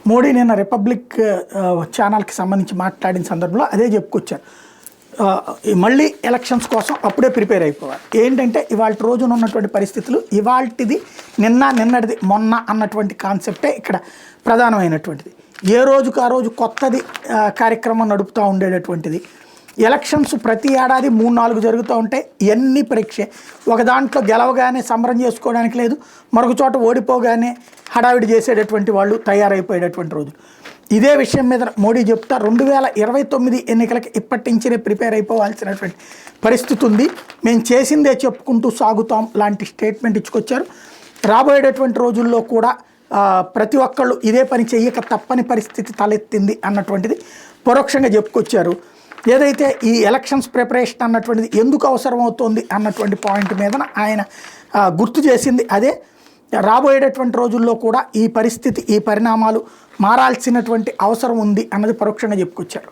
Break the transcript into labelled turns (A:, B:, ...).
A: మోడీ నిన్న రిపబ్లిక్ ఛానల్కి సంబంధించి మాట్లాడిన సందర్భంలో అదే చెప్పుకొచ్చారు. మళ్ళీ ఎలక్షన్స్ కోసం అప్పుడే ప్రిపేర్ అయిపోవాలి. ఏంటంటే ఇవాళ రోజున ఉన్నటువంటి పరిస్థితులు ఇవాళది నిన్నటిది మొన్న అన్నటువంటి కాన్సెప్టే ఇక్కడ ప్రధానమైనటువంటిది. ఏ రోజుకు ఆ రోజు కొత్తది కార్యక్రమం నడుపుతూ ఉండేటటువంటిది. ఎలక్షన్స్ ప్రతి ఏడాది 3-4 జరుగుతూ ఉంటాయి. ఎన్ని పరీక్ష ఒక దాంట్లో గెలవగానే సంబరం చేసుకోవడానికి లేదు, మరొక చోట ఓడిపోగానే హడావిడి చేసేటటువంటి వాళ్ళు తయారైపోయేటటువంటి రోజులు. ఇదే విషయం మీద మోడీ చెప్తా 2029 ఎన్నికలకి ఇప్పటి నుంచే ప్రిపేర్ అయిపోవాల్సినటువంటి పరిస్థితి ఉంది, మేము చేసిందే చెప్పుకుంటూ సాగుతాం లాంటి స్టేట్మెంట్ ఇచ్చుకొచ్చారు. రాబోయేటటువంటి రోజుల్లో కూడా ప్రతి ఒక్కళ్ళు ఇదే పని చెయ్యక తప్పని పరిస్థితి తలెత్తింది అన్నటువంటిది పరోక్షంగా చెప్పుకొచ్చారు. ఏదైతే ఈ ఎలక్షన్స్ ప్రిపరేషన్ అన్నటువంటిది ఎందుకు అవసరం అవుతుంది అన్నటువంటి పాయింట్ మీద ఆయన గుర్తు చేసింది అదే. రాబోయేటటువంటి రోజుల్లో కూడా ఈ పరిస్థితి ఈ పరిణామాలు మారాల్సినటువంటి అవసరం ఉంది అన్నది పరోక్షంగా చెప్పుకొచ్చారు.